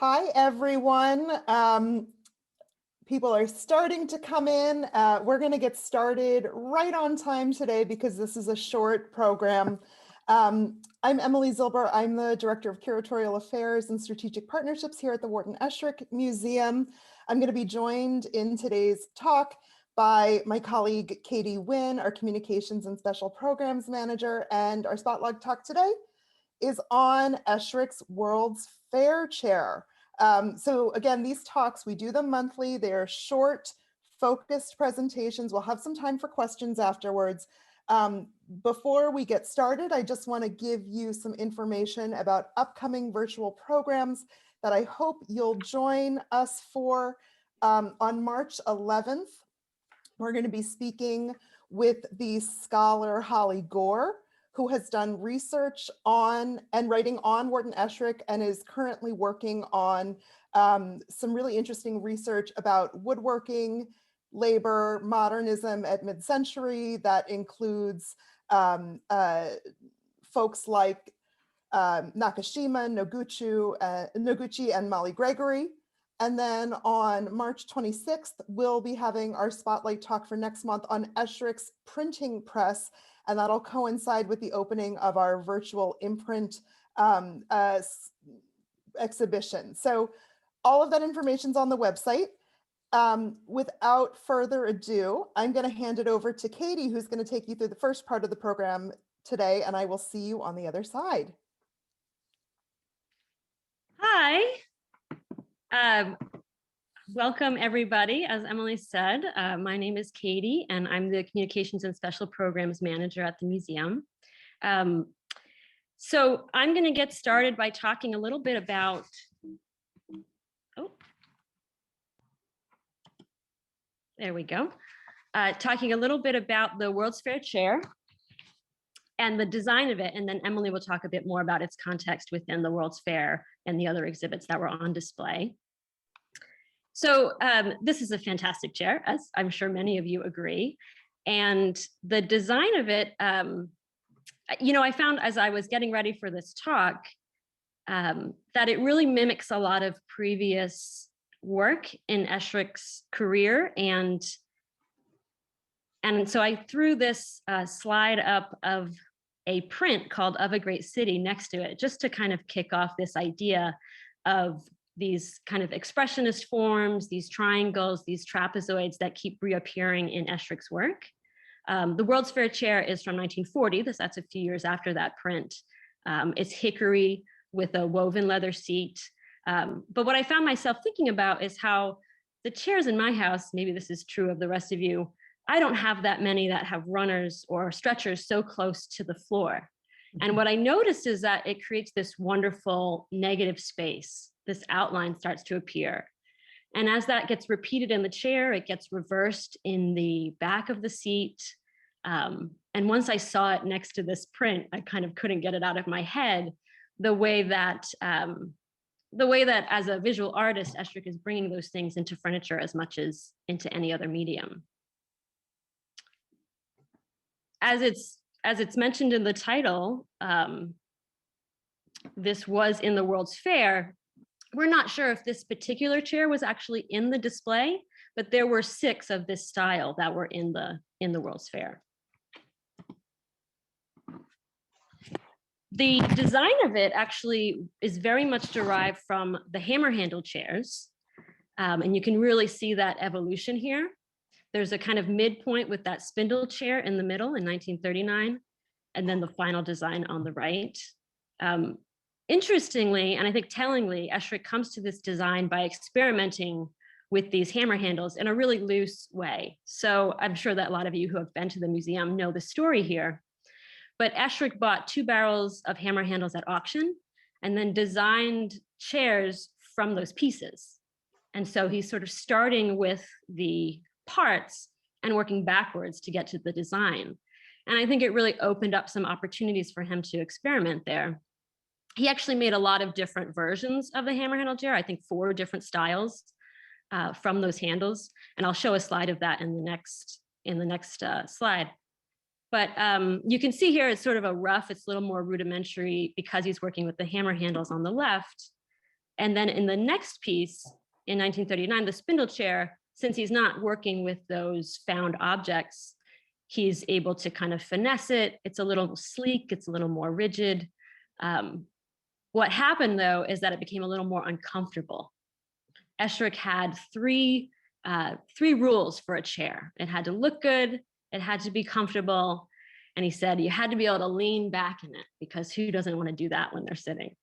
Hi, everyone. People are starting to come in. We're going to get started right on time today because this is a short program. I'm Emily Zilber. I'm the Director of Curatorial Affairs and Strategic Partnerships here at the Wharton Esherick Museum. I'm going to be joined in today's talk by my colleague, Katie Wynn, our Communications and Special Programs Manager, and our Spotlight talk today is on Esherick's World's Fair Chair. So again, these talks, we do them monthly. They're short, focused presentations. We'll have some time for questions afterwards. Before we get started, I just want to give you some information about upcoming virtual programs that I hope you'll join us for. On March 11th, we're going to be speaking with the scholar Holly Gore, who has done research on and writing on Wharton Esherick and is currently working on some really interesting research about woodworking, labor, modernism at mid-century that includes folks like Nakashima, Noguchi, and Molly Gregory. And then on March 26th, we'll be having our spotlight talk for next month on Esherick's printing press, and that'll coincide with the opening of our virtual imprint exhibition. So all of that information's on the website. Without further ado, I'm going to hand it over to Katie, who's going to take you through the first part of the program today, and I will see you on the other side. Hi. Welcome everybody. As Emily said, my name is Katie and I'm the Communications and Special Programs Manager at the museum. So I'm going to get started by talking a little bit about, there we go. Talking a little bit about the World's Fair Chair and the design of it, and then Emily will talk a bit more about its context within the World's Fair and the other exhibits that were on display. So this is a fantastic chair, as I'm sure many of you agree. And the design of it, I found as I was getting ready for this talk, that it really mimics a lot of previous work in Esherick's career. And so I threw this slide up of a print called Of a Great City next to it, just to kind of kick off this idea of these kind of expressionist forms, these triangles, these trapezoids that keep reappearing in Esherick's work. The World's Fair Chair is from 1940, that's a few years after that print. It's hickory with a woven leather seat. But what I found myself thinking about is how the chairs in my house, maybe this is true of the rest of you, I don't have that many that have runners or stretchers so close to the floor. And what I noticed is that it creates this wonderful negative space. This outline starts to appear. And as that gets repeated in the chair, it gets reversed in the back of the seat. And once I saw it next to this print, I kind of couldn't get it out of my head, the way that as a visual artist, Esherick is bringing those things into furniture as much as into any other medium. As it's mentioned in the title, this was in the World's Fair. We're not sure if this particular chair was actually in the display, but there were 6 of this style that were in the World's Fair. The design of it actually is very much derived from the hammer handle chairs. And you can really see that evolution here. There's a kind of midpoint with that spindle chair in the middle in 1939, and then the final design on the right. Interestingly, and I think tellingly, Esherick comes to this design by experimenting with these hammer handles in a really loose way. So I'm sure that a lot of you who have been to the museum know the story here. But Esherick bought 2 barrels of hammer handles at auction and then designed chairs from those pieces. And so he's sort of starting with the parts and working backwards to get to the design. And I think it really opened up some opportunities for him to experiment there. He actually made a lot of different versions of the hammer handle chair, I think 4 different styles from those handles. And I'll show a slide of that in the next slide. But you can see here, it's sort of a rough, it's a little more rudimentary because he's working with the hammer handles on the left. And then in the next piece, in 1939, the spindle chair, since he's not working with those found objects, he's able to kind of finesse it. It's a little sleek, it's a little more rigid. What happened though, is that it became a little more uncomfortable. Esherick had three rules for a chair. It had to look good, it had to be comfortable, and he said you had to be able to lean back in it, because who doesn't want to do that when they're sitting?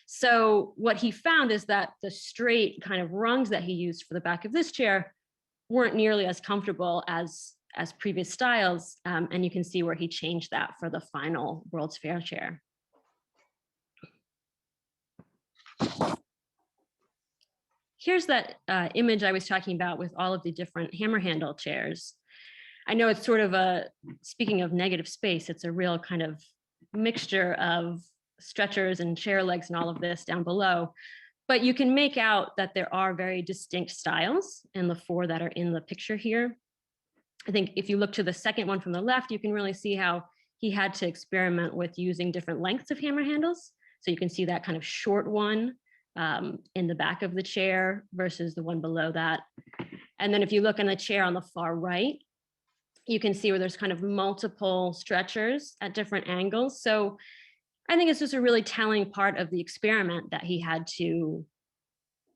So what he found is that the straight kind of rungs that he used for the back of this chair weren't nearly as comfortable as previous styles, and you can see where he changed that for the final World's Fair chair. Here's that image I was talking about with all of the different hammer handle chairs. I know it's sort of speaking of negative space, it's a real kind of mixture of stretchers and chair legs and all of this down below. But you can make out that there are very distinct styles in the four that are in the picture here. I think if you look to the second one from the left, you can really see how he had to experiment with using different lengths of hammer handles. So you can see that kind of short one in the back of the chair versus the one below that. And then if you look on the chair on the far right, you can see where there's kind of multiple stretchers at different angles. So I think it's just a really telling part of the experiment that he had to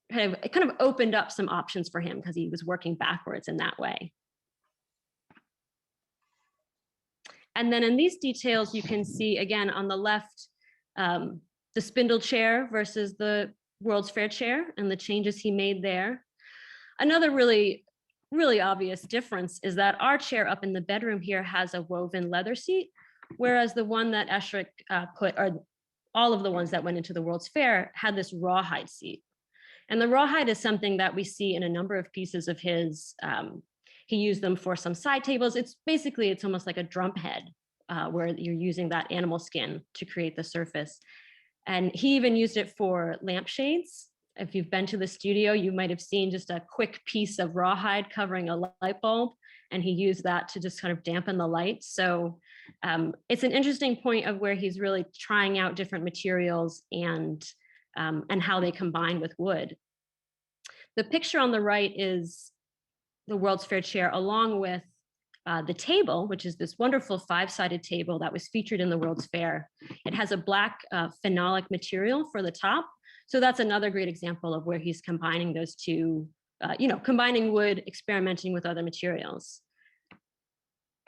it kind of opened up some options for him because he was working backwards in that way. And then in these details, you can see again on the left, the spindle chair versus the World's Fair chair and the changes he made there. Another really obvious difference is that our chair up in the bedroom here has a woven leather seat, whereas the one that Esherick put, or all of the ones that went into the World's Fair, had this rawhide seat. And the rawhide is something that we see in a number of pieces of his. He used them for some side tables. It's almost like a drum head where you're using that animal skin to create the surface. And he even used it for lampshades. If you've been to the studio, you might have seen just a quick piece of rawhide covering a light bulb, and he used that to just kind of dampen the light. So it's an interesting point of where he's really trying out different materials and how they combine with wood. The picture on the right is the World's Fair chair along with the table, which is this wonderful 5-sided table that was featured in the World's Fair. It has a black phenolic material for the top. So that's another great example of where he's combining those two, combining wood, experimenting with other materials,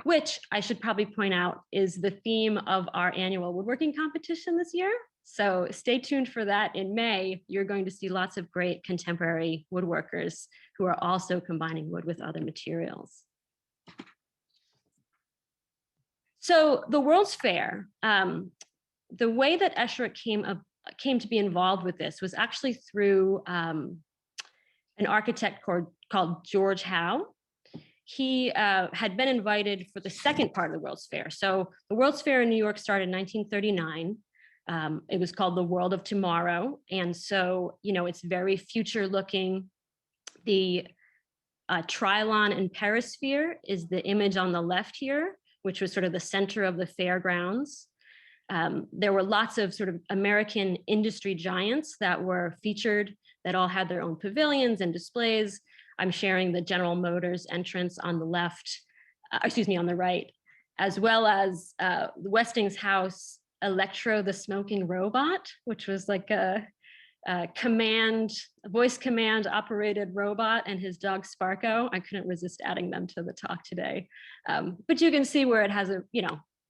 which I should probably point out is the theme of our annual woodworking competition this year. So stay tuned for that in May. You're going to see lots of great contemporary woodworkers who are also combining wood with other materials. So the World's Fair, the way that Esherick came to be involved with this was actually through an architect called George Howe. He had been invited for the second part of the World's Fair. So the World's Fair in New York started in 1939. It was called the World of Tomorrow. And so, it's very future looking. The Trilon and Perisphere is the image on the left here, which was sort of the center of the fairgrounds. There were lots of sort of American industry giants that were featured that all had their own pavilions and displays. I'm sharing the General Motors entrance on the left, on the right, as well as the Westinghouse Electro, the smoking robot, which was like a voice command operated robot, and his dog Sparko. I couldn't resist adding them to the talk today. But you can see where it has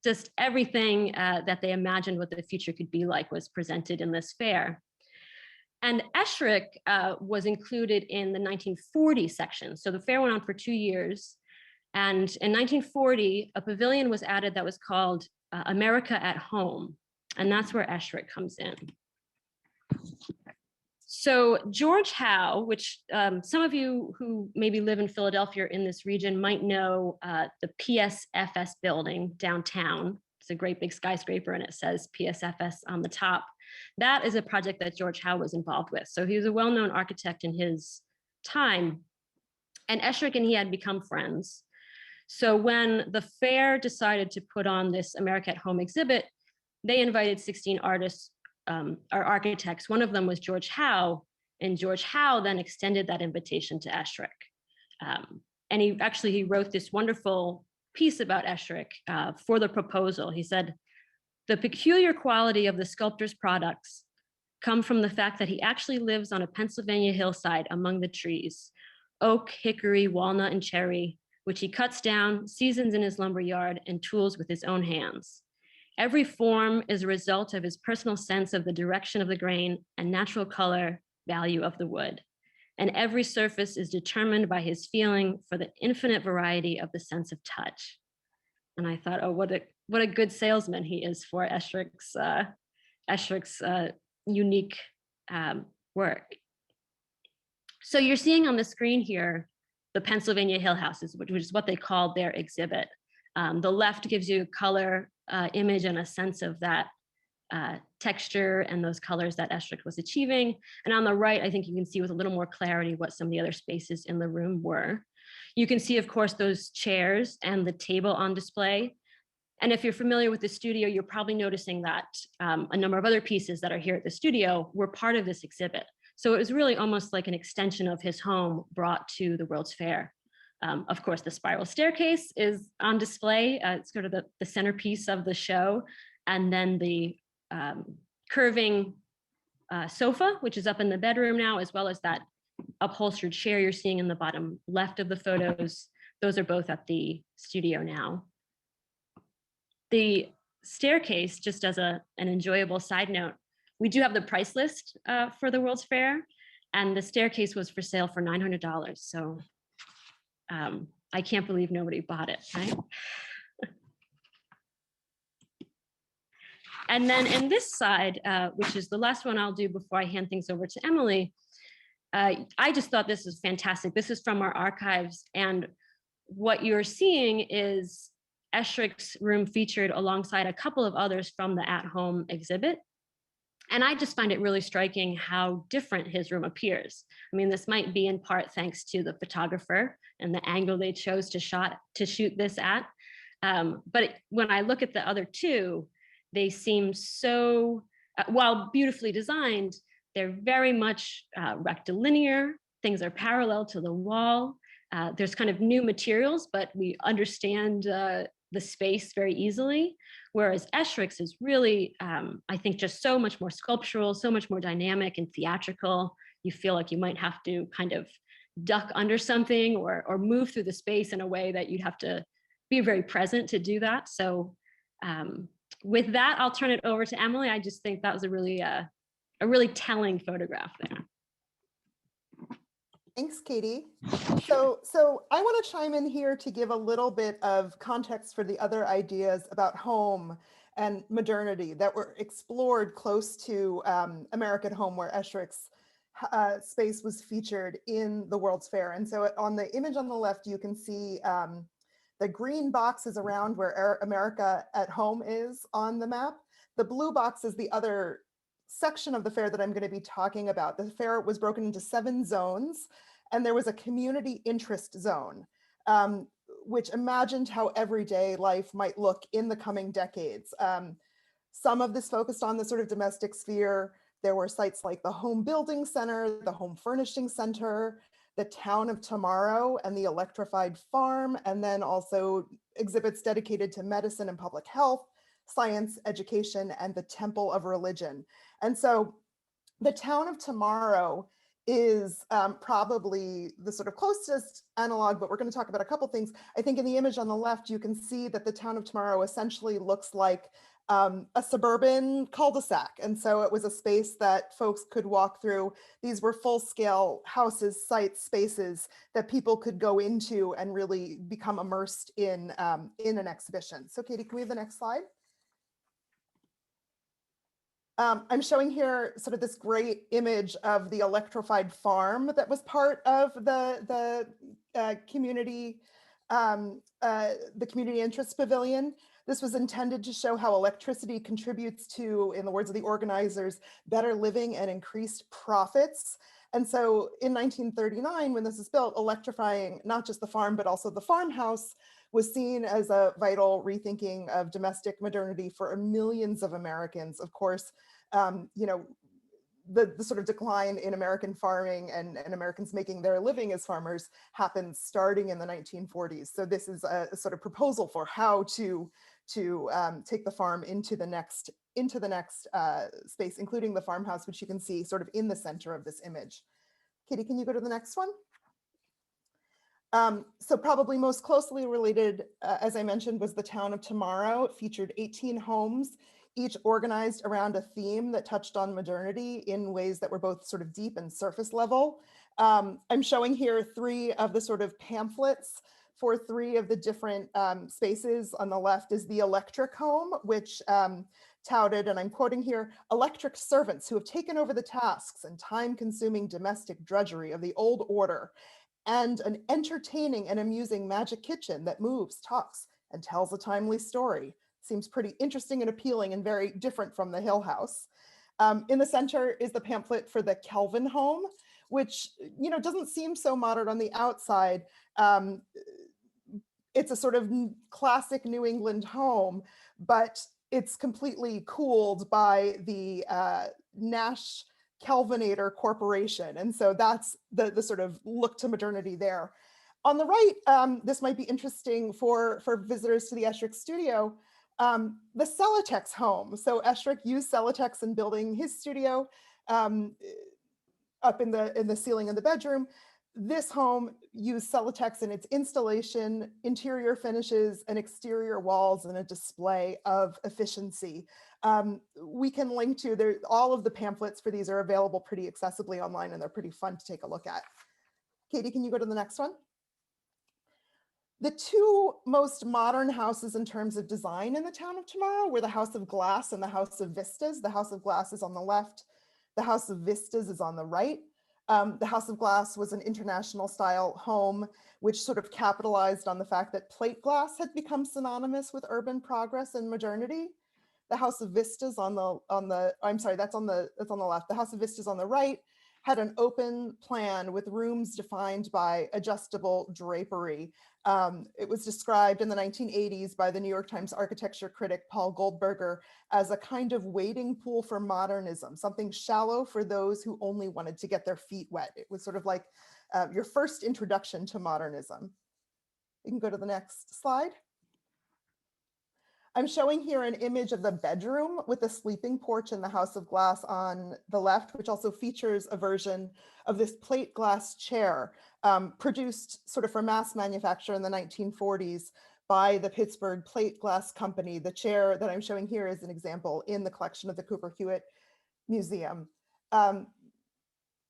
just everything that they imagined what the future could be like was presented in this fair. And Esherick was included in the 1940 section. So the fair went on for 2 years. And in 1940, a pavilion was added that was called America at Home. And that's where Esherick comes in. So George Howe, which some of you who maybe live in Philadelphia or in this region might know the PSFS building downtown. It's a great big skyscraper and it says PSFS on the top. That is a project that George Howe was involved with. So he was a well-known architect in his time, and Esherick and he had become friends. So when the fair decided to put on this America at Home exhibit, they invited 16 artists our architects. One of them was George Howe, and George Howe then extended that invitation to Esherick. And he wrote this wonderful piece about Esherick for the proposal. He said, "The peculiar quality of the sculptor's products come from the fact that he actually lives on a Pennsylvania hillside among the trees, oak, hickory, walnut, and cherry, which he cuts down, seasons in his lumber yard, and tools with his own hands. Every form is a result of his personal sense of the direction of the grain and natural color value of the wood. And every surface is determined by his feeling for the infinite variety of the sense of touch." And I thought, oh, what a good salesman he is for Esherick's unique work. So you're seeing on the screen here the Pennsylvania Hill Houses, which is what they called their exhibit. The left gives you a color image and a sense of that texture and those colors that Esherick was achieving. And on the right, I think you can see with a little more clarity what some of the other spaces in the room were. You can see, of course, those chairs and the table on display. And if you're familiar with the studio, you're probably noticing that a number of other pieces that are here at the studio were part of this exhibit. So it was really almost like an extension of his home brought to the World's Fair. Of course, the spiral staircase is on display. It's sort of the centerpiece of the show. And then the curving sofa, which is up in the bedroom now, as well as that upholstered chair you're seeing in the bottom left of the photos. Those are both at the studio now. The staircase, just as an enjoyable side note, we do have the price list for the World's Fair, and the staircase was for sale for $900. So I can't believe nobody bought it, right? And then in this side, which is the last one I'll do before I hand things over to Emily, I just thought this is fantastic. This is from our archives, and what you're seeing is Esherick's room featured alongside a couple of others from the at-home exhibit. And I just find it really striking how different his room appears. I mean, this might be in part thanks to the photographer and the angle they chose to shoot this at. But when I look at the other two, they seem so, while beautifully designed, they're very much rectilinear. Things are parallel to the wall. There's kind of new materials, but we understand the space very easily. Whereas Esherick's is really, I think, just so much more sculptural, so much more dynamic and theatrical. You feel like you might have to kind of duck under something or move through the space in a way that you'd have to be very present to do that. So with that, I'll turn it over to Emily. I just think that was a really telling photograph there. Thanks, Katie. So I want to chime in here to give a little bit of context for the other ideas about home and modernity that were explored close to American Home, where Esherick's space was featured in the World's Fair. And so on the image on the left, you can see the green box is around where America at Home is on the map. The blue box is the other section of the fair that I'm going to be talking about. The fair was broken into 7 zones, and there was a community interest zone, which imagined how everyday life might look in the coming decades. Some of this focused on the sort of domestic sphere. There were sites like the Home Building Center, the Home Furnishing Center, the Town of Tomorrow, and the Electrified Farm, and then also exhibits dedicated to medicine and public health, science, education, and the Temple of Religion. And so the Town of Tomorrow is probably the sort of closest analog, but we're going to talk about a couple things. I think in the image on the left, you can see that the Town of Tomorrow essentially looks like a suburban cul-de-sac. And so it was a space that folks could walk through. These were full-scale houses, sites, spaces that people could go into and really become immersed in an exhibition. So Katie, can we have the next slide? I'm showing here sort of this great image of the electrified farm that was part of the community interest pavilion. This was intended to show how electricity contributes to, in the words of the organizers, better living and increased profits. And so in 1939, when this was built, electrifying not just the farm, but also the farmhouse was seen as a vital rethinking of domestic modernity for millions of Americans. Of course, you know, the sort of decline in American farming and Americans making their living as farmers happened starting in the 1940s. So this is a sort of proposal for how to take the farm into the next space, including the farmhouse, which you can see sort of in the center of this image. Katie, can you go to the next one? So probably most closely related, as I mentioned, was the Town of Tomorrow. It featured 18 homes, each organized around a theme that touched on modernity in ways that were both sort of deep and surface level. I'm showing here 3 of the sort of pamphlets for 3 of the different spaces. On the left is the electric home, which touted, and I'm quoting here, electric servants who have taken over the tasks and time-consuming domestic drudgery of the old order, and an entertaining and amusing magic kitchen that moves, talks, and tells a timely story. Seems pretty interesting and appealing and very different from the Hill House. In the center is the pamphlet for the Kelvin home, which, you know, doesn't seem so modern on the outside. It's a sort of classic New England home, but it's completely cooled by the Nash Kelvinator Corporation. And so that's the sort of look to modernity there. On the right, this might be interesting for visitors to the Esherick studio, the Celotex home. So Esherick used Celotex in building his studio up in the ceiling of the bedroom. This home used Celotex in its installation, interior finishes, and exterior walls, and a display of efficiency. We can link to all of the pamphlets for these are available pretty accessibly online, and they're pretty fun to take a look at. Katie, can you go to the next one? The 2 most modern houses in terms of design in the Town of Tomorrow were the House of Glass and the House of Vistas. The House of Glass is on the left. The House of Vistas is on the right. The House of Glass was an international style home, which sort of capitalized on the fact that plate glass had become synonymous with urban progress and modernity. The House of Vistas on the that's on the left. The House of Vistas on the right had an open plan with rooms defined by adjustable drapery. It was described in the 1980s by the New York Times architecture critic Paul Goldberger as a kind of wading pool for modernism, something shallow for those who only wanted to get their feet wet. It was sort of like your first introduction to modernism. You can go to the next slide. I'm showing here an image of the bedroom with the sleeping porch in the House of Glass on the left, which also features a version of this plate glass chair produced sort of for mass manufacture in the 1940s by the Pittsburgh Plate Glass Company. The chair that I'm showing here is an example in the collection of the Cooper Hewitt Museum.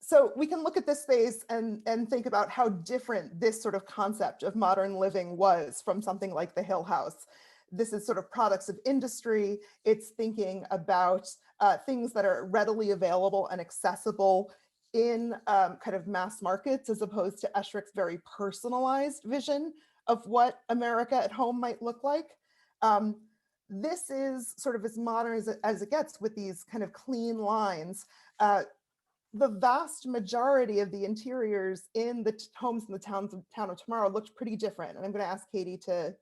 So we can look at this space and think about how different this sort of concept of modern living was from something like the Hill House. This is sort of products of industry. It's thinking about things that are readily available and accessible in kind of mass markets, as opposed to Esherick's very personalized vision of what America at home might look like. This is sort of as modern as it gets, with these kind of clean lines. The vast majority of the interiors in the homes in the Town of Tomorrow looked pretty different. And I'm going to ask Katie to.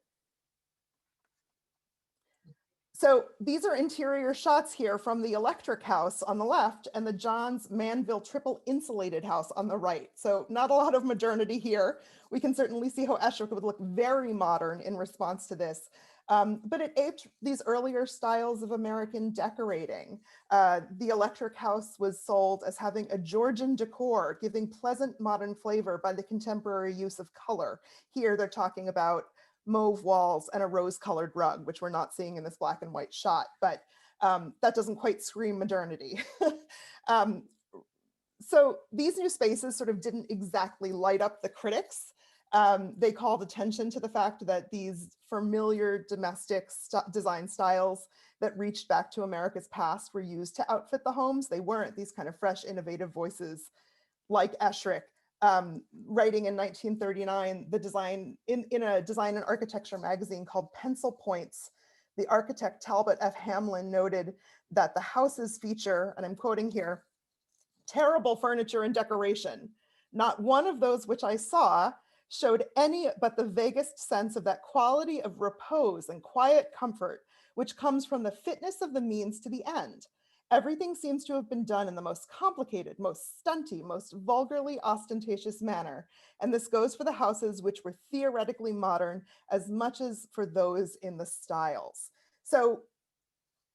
So these are interior shots here from the Electric House on the left and the Johns Manville triple insulated house on the right. So not a lot of modernity here. We can certainly see how Esherick would look very modern in response to this. But it aped these earlier styles of American decorating. The Electric House was sold as having a Georgian decor, giving pleasant modern flavor by the contemporary use of color. Here they're talking about mauve walls and a rose-colored rug, which we're not seeing in this black and white shot, but that doesn't quite scream modernity. So these new spaces sort of didn't exactly light up the critics. They called attention to the fact that these familiar domestic design styles that reached back to America's past were used to outfit the homes. They weren't these kind of fresh, innovative voices like Esherick. Writing in 1939, the design in a design and architecture magazine called Pencil Points, the architect Talbot F. Hamlin noted that the houses feature, and I'm quoting here, terrible furniture and decoration. Not one of those which I saw showed any but the vaguest sense of that quality of repose and quiet comfort which comes from the fitness of the means to the end, Everything seems to have been done in the most complicated, most stunty, most vulgarly ostentatious manner, and this goes for the houses which were theoretically modern as much as for those in the styles. So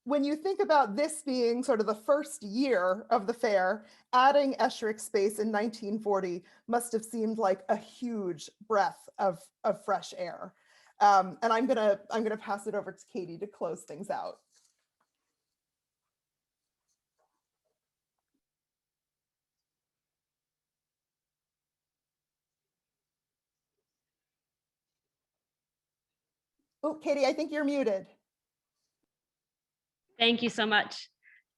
when you think about this being sort of the first year of the fair, adding Esherick space in 1940 must have seemed like a huge breath of fresh air. And I'm gonna pass it over to Katie to close things out. Oh, Katie, I think you're muted. Thank you so much.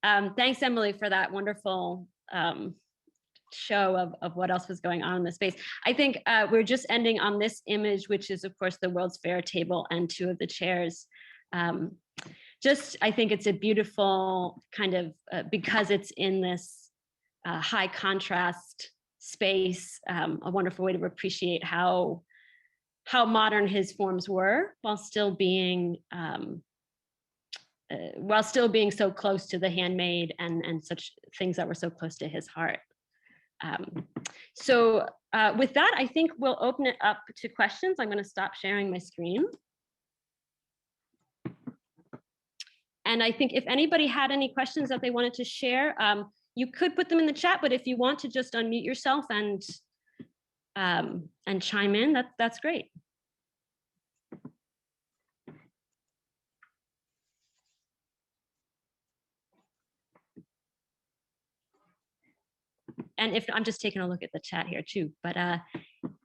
Thanks, Emily, for that wonderful show of what else was going on in the space. I think we're just ending on this image, which is, of course, the World's Fair table and two of the chairs. I think it's a beautiful kind of, because it's in this high contrast space, a wonderful way to appreciate how modern his forms were while still being so close to the handmade and such things that were so close to his heart. With that, I think we'll open it up to questions. I'm going to stop sharing my screen. And I think if anybody had any questions that they wanted to share, you could put them in the chat, but if you want to just unmute yourself and chime in, that's great. And if I'm just taking a look at the chat here too, but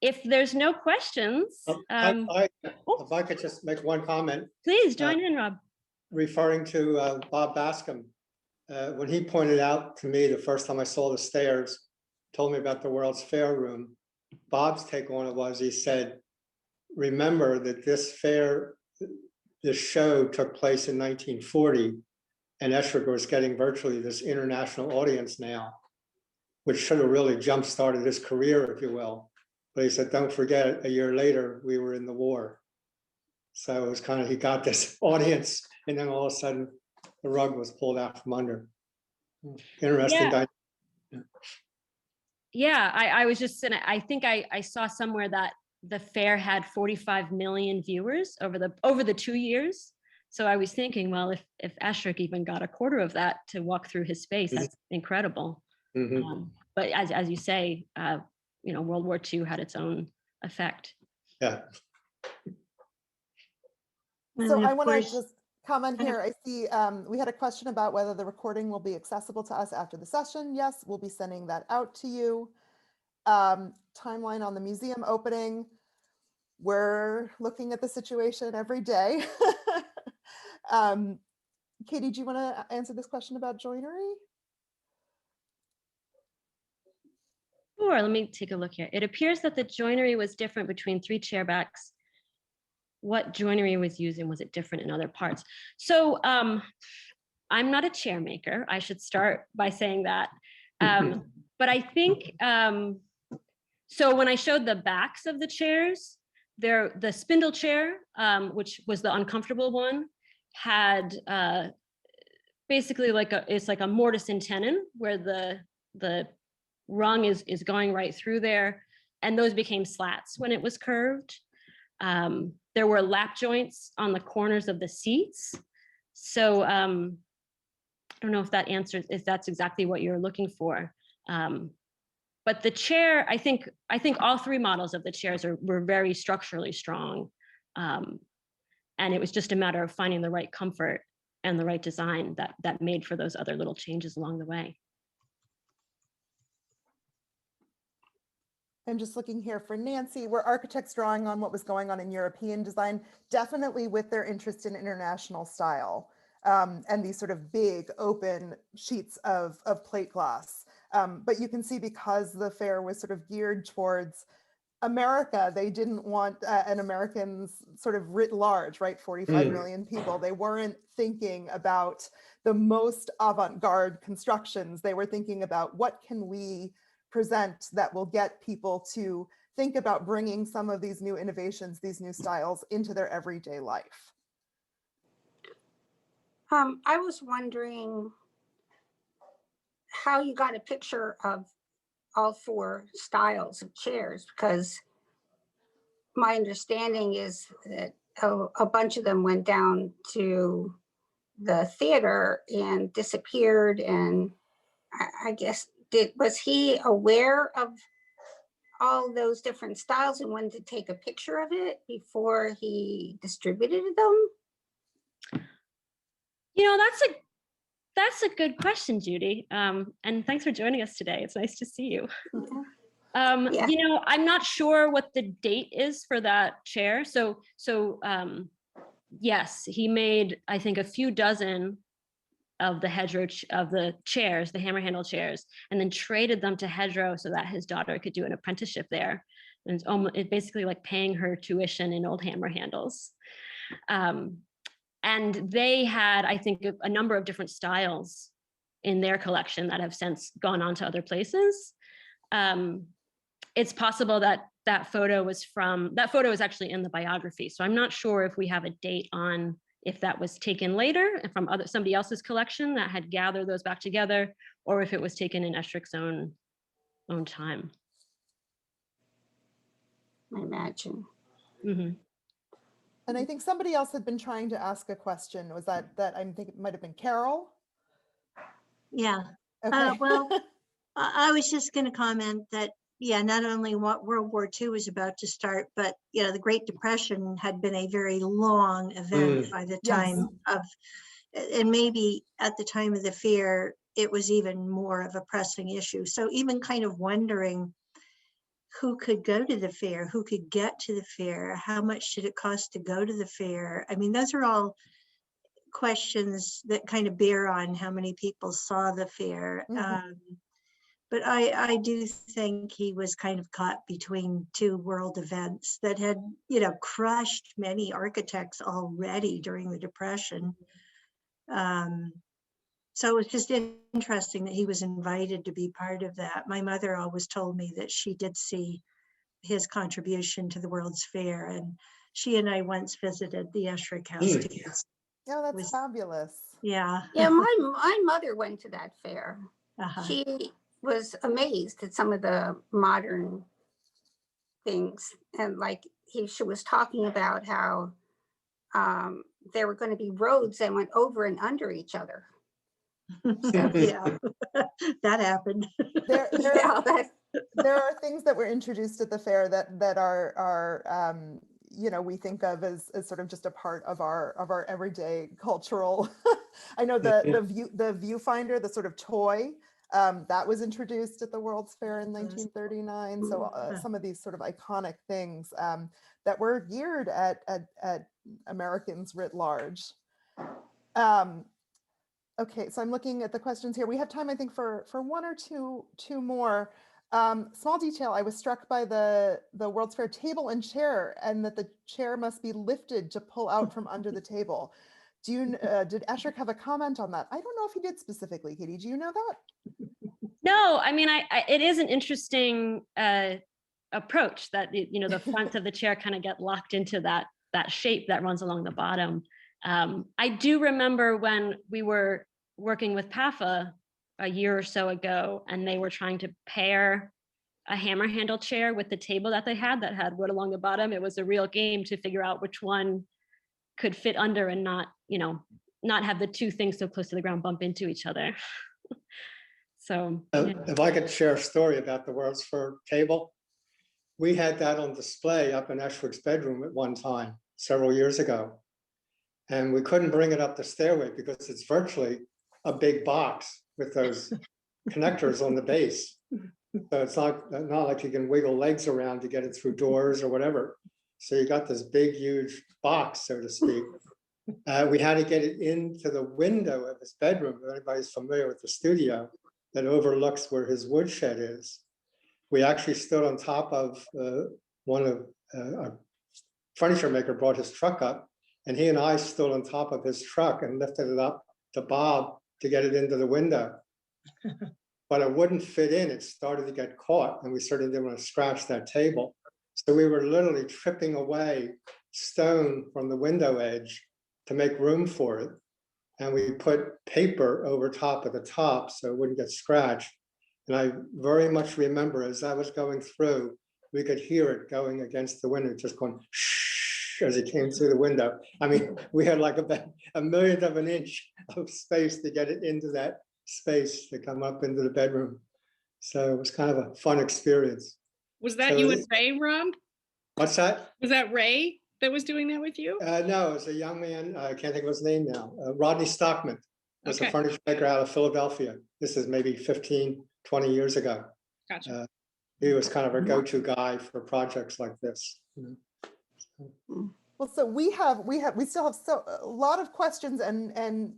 if there's no questions, if I could just make one comment. Please join in, Rob. Referring to Bob Bascom, when he pointed out to me the first time I saw the stairs, told me about the World's Fair room, Bob's take on it was, he said, remember that this show took place in 1940, and Esherick was getting virtually this international audience now, which should have really jump-started his career, if you will. But he said, don't forget, a year later, we were in the war. So it was kind of, he got this audience, and then all of a sudden, the rug was pulled out from under. Interesting. Yeah, I was just saying, I think I saw somewhere that the fair had 45 million viewers over the 2 years. So I was thinking, well, if Esherick even got a quarter of that to walk through his space, that's incredible. But as you say, World War II had its own effect. Yeah. So I want to just comment here. I see we had a question about whether the recording will be accessible to us after the session. Yes, we'll be sending that out to you. Timeline on the museum opening. We're looking at the situation every day. Katie, do you want to answer this question about joinery? Sure, let me take a look here. It appears that the joinery was different between three chairbacks. What joinery was used and was it different in other parts? So I'm not a chair maker. I should start by saying that. But I think, so when I showed the backs of the chairs, the spindle chair, which was the uncomfortable one, had basically it's like a mortise and tenon where the rung is going right through there, and those became slats when it was curved. There were lap joints on the corners of the seats. So I don't know if that answers, if that's exactly what you're looking for. But the chair, I think all three models of the chairs were very structurally strong. And it was just a matter of finding the right comfort and the right design that made for those other little changes along the way. I'm just looking here for Nancy. Were architects drawing on what was going on in European design? Definitely with their interest in international style and these sort of big open sheets of plate glass. But you can see because the fair was sort of geared towards America, they didn't want an Americans sort of writ large, right? 45 million people. They weren't thinking about the most avant-garde constructions. They were thinking about what can we present that will get people to think about bringing some of these new innovations, these new styles into their everyday life. I was wondering, how you got a picture of all four styles of chairs, because my understanding is that a bunch of them went down to the theater and disappeared. And I guess, was he aware of all those different styles and wanted to take a picture of it before he distributed them? You know, that's a good question, Judy. And thanks for joining us today. It's nice to see you. Yeah. You know, I'm not sure what the date is for that chair. So yes, he made, I think, a few dozen of the Hedgerow of the chairs, the hammer handle chairs, and then traded them to Hedgerow so that his daughter could do an apprenticeship there. And it's almost, it basically like paying her tuition in old hammer handles. And they had, I think, a number of different styles in their collection that have since gone on to other places. It's possible that that photo is actually in the biography. So I'm not sure if we have a date on if that was taken later from somebody else's collection that had gathered those back together, or if it was taken in Eschric's own time. I imagine. Mm-hmm. And I think somebody else had been trying to ask a question. Was that I think it might have been Carol? Yeah. Okay. Well, I was just going to comment that, yeah, not only what World War II was about to start, but, you know, the Great Depression had been a very long event by the time of, and maybe at the time of the fair, it was even more of a pressing issue. So even kind of wondering who could go to the fair, who could get to the fair, how much did it cost to go to the fair? I mean, those are all questions that kind of bear on how many people saw the fair. But I do think he was kind of caught between two world events that had, you know, crushed many architects already during the Depression. So it was just interesting that he was invited to be part of that. My mother always told me that she did see his contribution to the World's Fair, and she and I once visited the Eschric House too. Oh, that's fabulous. Yeah. Yeah, my mother went to that fair. She was amazed at some of the modern things, and like she was talking about how there were going to be roads that went over and under each other. So, yeah, that happened. There are things that were introduced at the fair that are you know, we think of as sort of just a part of our everyday cultural. I know the viewfinder, the sort of toy, that was introduced at the World's Fair in 1939. So some of these sort of iconic things that were geared at Americans writ large. Okay, so I'm looking at the questions here. We have time, I think, for one or two more. Small detail, I was struck by the World's Fair table and chair, and that the chair must be lifted to pull out from under the table. Did Eschric have a comment on that? I don't know if he did specifically, Katie. Do you know that? No, I mean, it is an interesting approach that, you know, the front of the chair kind of get locked into that shape that runs along the bottom. I do remember when we were working with PAFA a year or so ago, and they were trying to pair a hammer handle chair with the table that they had wood along the bottom. It was a real game to figure out which one could fit under and not, you know, not have the two things so close to the ground bump into each other. So if I could share a story about the World's Fair table, we had that on display up in Eschric's bedroom at one time several years ago, and we couldn't bring it up the stairway because it's virtually a big box with those connectors on the base. So it's not like you can wiggle legs around to get it through doors or whatever. So you got this big, huge box, so to speak. We had to get it into the window of his bedroom. If anybody's familiar with the studio that overlooks where his woodshed is. We actually stood on top of a furniture maker brought his truck up, and he and I stood on top of his truck and lifted it up to Bob to get it into the window. But it wouldn't fit in. It started to get caught, and we certainly didn't want to scratch that table. So we were literally tripping away stone from the window edge to make room for it. and we put paper over top of the top so it wouldn't get scratched. And I very much remember as I was going through, we could hear it going against the window, just going shh as it came through the window. I mean, we had like about a millionth of an inch of space to get it into that space to come up into the bedroom. So it was kind of a fun experience. Was that So you it- and Ray, Rob? What's that? Was that Ray that was doing that with you? No, it's a young man, I can't think of his name now. Rodney Stockman was a Okay. furniture maker out of Philadelphia. This is maybe 15, 20 years ago. Gotcha. He was kind of a go-to guy for projects like this. You know. Well, so we still have a lot of questions, and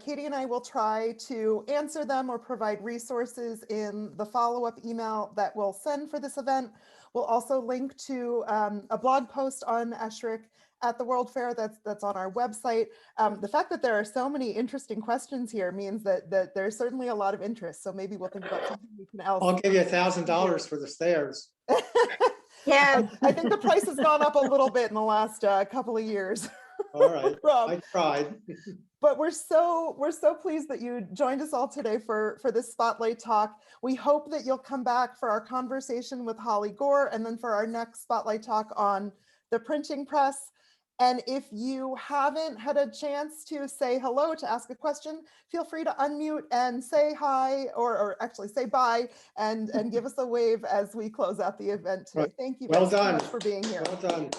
Katie and I will try to answer them or provide resources in the follow-up email that we'll send for this event. We'll also link to a blog post on Esherick at the World Fair that's on our website. The fact that there are so many interesting questions here means that there's certainly a lot of interest. So maybe we'll think about something we can else. I'll give you $1,000 for the stairs. Yeah, I think the price has gone up a little bit in the last couple of years. All right, Rob. I tried. But we're so pleased that you joined us all today for this Spotlight Talk. We hope that you'll come back for our conversation with Holly Gore and then for our next Spotlight Talk on the printing press. And if you haven't had a chance to say hello, to ask a question, feel free to unmute and say hi, or actually say bye, and give us a wave as we close out the event today. Thank you Well guys so done. much for being here. Well done.